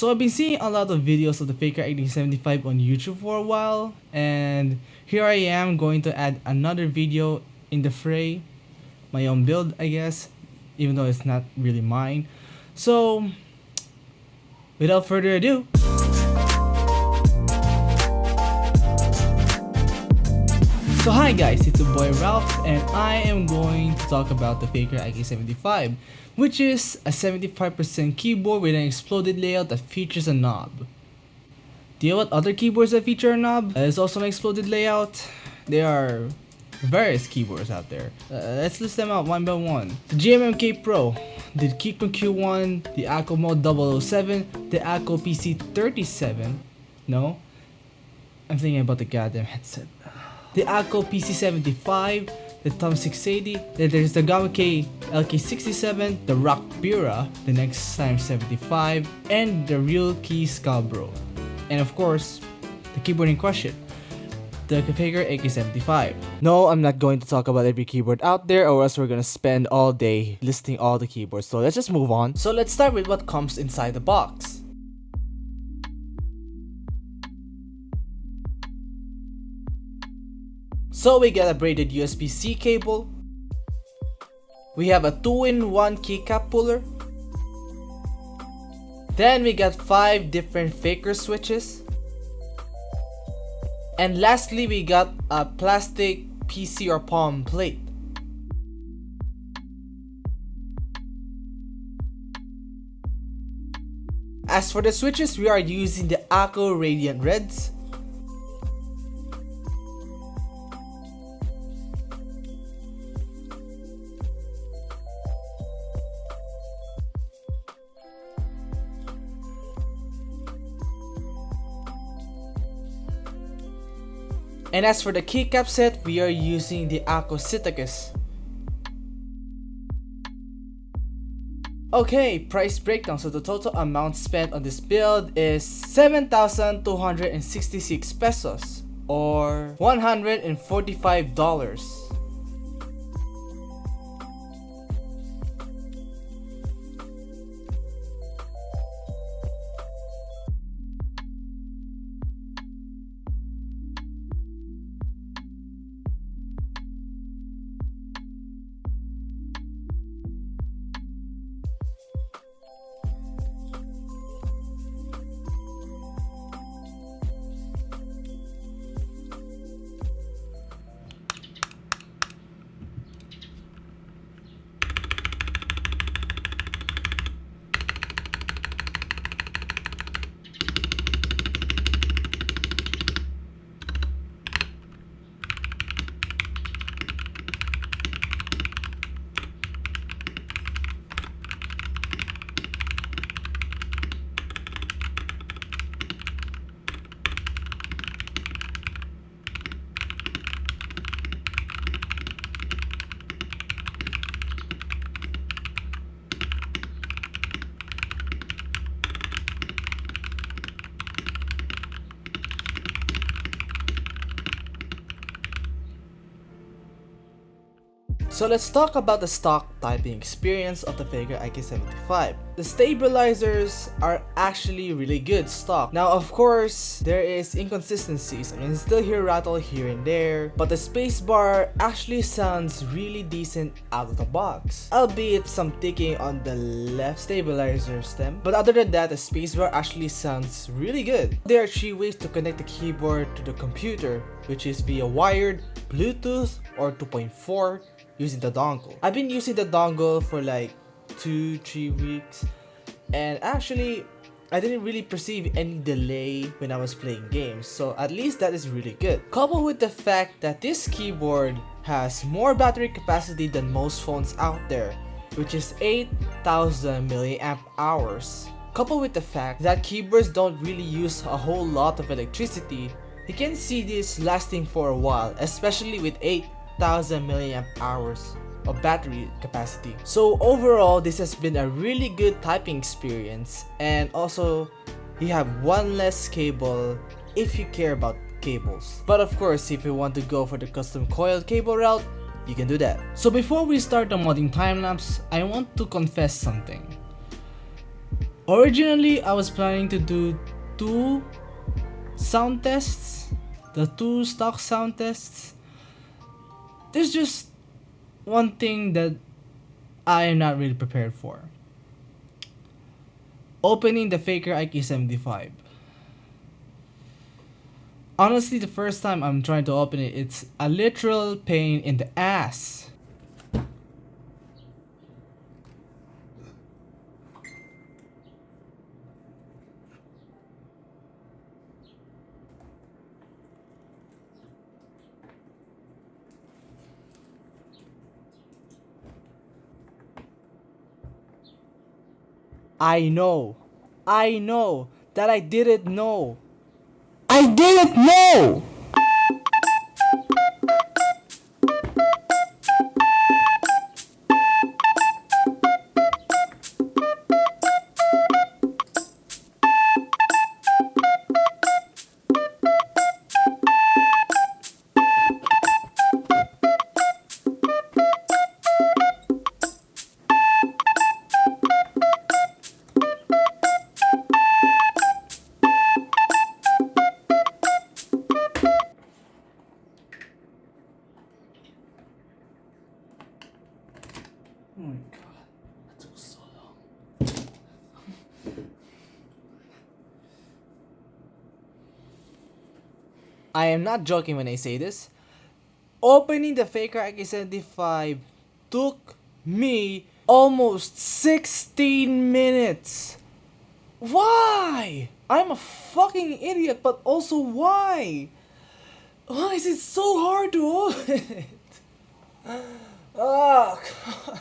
So I've been seeing a lot of videos of the Feker 1875 on YouTube for a while, and here I am going to add another video in the fray, my own build I guess, even though it's not really mine. So without further ado, so hi guys, it's your boy Ralph and I am going to talk about the Feker IK75, which is a 75% keyboard with an exploded layout that features a knob. Do you know what other keyboards that feature a knob? There's also an exploded layout. There are various keyboards out there. Let's list them out one by one. The GMMK Pro, the Keepon Q1, the Holee Mod 007, the IK PC37. No, I'm thinking about the goddamn headset. The IK PC75, the Tom 680, then there's the Gummy LK67, the Rock Bira, the Next Time 75, and the Real Key Scalbro. And of course, the keyboard in question, the Feker IK75. No, I'm not going to talk about every keyboard out there or else we're gonna spend all day listing all the keyboards. So let's just move on. So let's start with what comes inside the box. So we got a braided USB-C cable. We have a 2-in-1 keycap puller. Then we got 5 different Feker switches. And lastly, we got a plastic PC or palm plate. As for the switches, we are using the IK Radiant Reds. And as for the keycap set, we are using the IK. Okay, price breakdown. So the total amount spent on this build is 7,266 pesos or $145. So let's talk about the stock typing experience of the Feker IK75. The stabilizers are actually really good stock. Now of course, there is inconsistencies. I mean, still hear rattle here and there, but the spacebar actually sounds really decent out of the box. Albeit some ticking on the left stabilizer stem, but other than that, the spacebar actually sounds really good. There are 3 ways to connect the keyboard to the computer, which is via wired, Bluetooth, or 2.4. using the dongle. I've been using the dongle for like 2-3 weeks, and actually I didn't really perceive any delay when I was playing games, so at least that is really good. Coupled with the fact that this keyboard has more battery capacity than most phones out there, which is 8,000 milliamp hours. Coupled with the fact that keyboards don't really use a whole lot of electricity, you can see this lasting for a while, especially with 8,000 milliamp hours of battery capacity. So overall, this has been a really good typing experience, and also you have one less cable if you care about cables. But of course, if you want to go for the custom coiled cable route, you can do that. So before we start the modding time lapse, I want to confess something. Originally, I was planning to do 2 sound tests, the 2 stock sound tests. There's just one thing that I am not really prepared for. Opening the Feker IK75. Honestly, the first time I'm trying to open it, it's a literal pain in the ass. I know that I didn't know. I didn't know! Oh my god, that took so long. I am not joking when I say this. Opening the Feker IK75 took me almost 16 minutes. Why? I'm a fucking idiot, but also why? Why is it so hard to open it? Oh, God.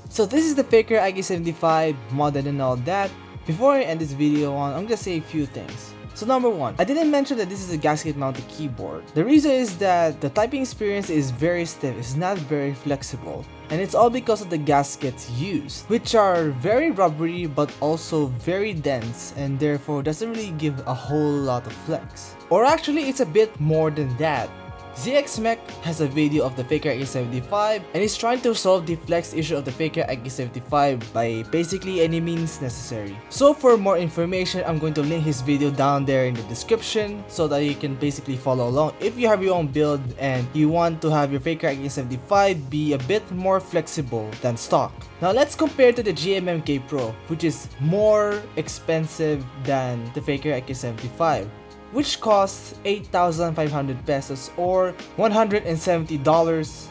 So this is the Feker IK75 modded and all that. Before I end this video I'm gonna say a few things. So number 1, I didn't mention that this is a gasket mounted keyboard. The reason is that the typing experience is very stiff, it's not very flexible. And it's all because of the gaskets used, which are very rubbery but also very dense and therefore doesn't really give a whole lot of flex. Or actually it's a bit more than that. ZXMech has a video of the Feker IK75 and is trying to solve the flex issue of the Feker IK75 by basically any means necessary. So for more information, I'm going to link his video down there in the description so that you can basically follow along if you have your own build and you want to have your Feker IK75 be a bit more flexible than stock. Now let's compare to the GMMK Pro, which is more expensive than the Feker IK75, which costs 8,500 pesos or $170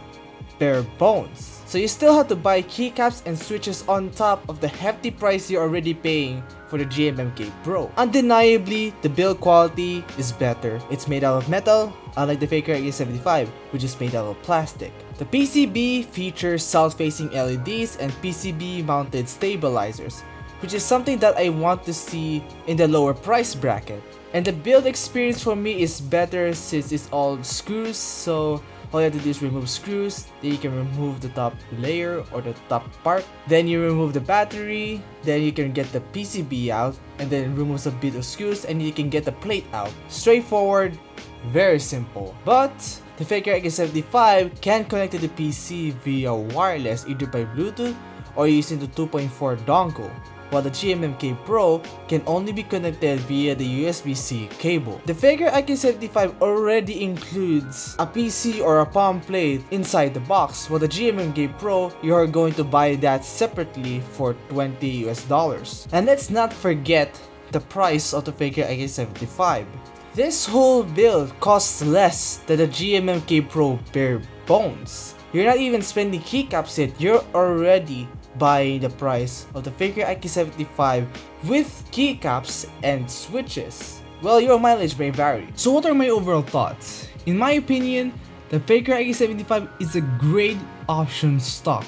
bare bones. So you still have to buy keycaps and switches on top of the hefty price you're already paying for the GMMK Pro. Undeniably, the build quality is better. It's made out of metal, unlike the Feker IK75, which is made out of plastic. The PCB features south-facing LEDs and PCB-mounted stabilizers, which is something that I want to see in the lower price bracket. And the build experience for me is better since it's all screws, so all you have to do is remove screws, then you can remove the top layer or the top part, then you remove the battery, then you can get the PCB out, and then remove a bit of screws and you can get the plate out. Straightforward, very simple. But the Feker IK75 can connect to the PC via wireless either by Bluetooth or using the 2.4 dongle, while the GMMK Pro can only be connected via the USB-C cable. The Feker IK75 already includes a PC or a palm plate inside the box, while the GMMK Pro, you are going to buy that separately for $20 US. And let's not forget the price of the Feker IK75. This whole build costs less than the GMMK Pro bare bones. You're not even spending keycaps yet, you're already buying the price of the Feker IK75 with keycaps and switches. Well, your mileage may vary. So what are my overall thoughts? In my opinion, the Feker IK75 is a great option stock.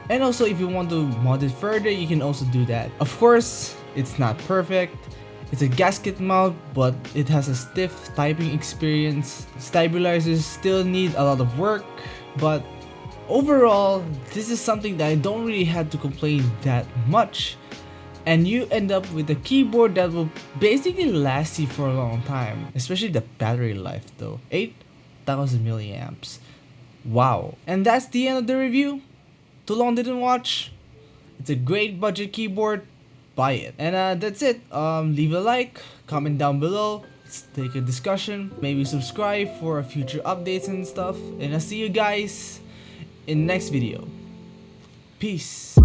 And also if you want to mod it further, you can also do that. Of course, it's not perfect. It's a gasket mount, but it has a stiff typing experience. Stabilizers still need a lot of work, but overall, this is something that I don't really have to complain that much, and you end up with a keyboard that will basically last you for a long time, especially the battery life though. 8,000 milliamps. Wow. And that's the end of the review. Too long didn't watch. It's a great budget keyboard. Buy it. And that's it. Leave a like, comment down below. Let's take a discussion. Maybe subscribe for future updates and stuff. And I'll see you guys in the next video. Peace.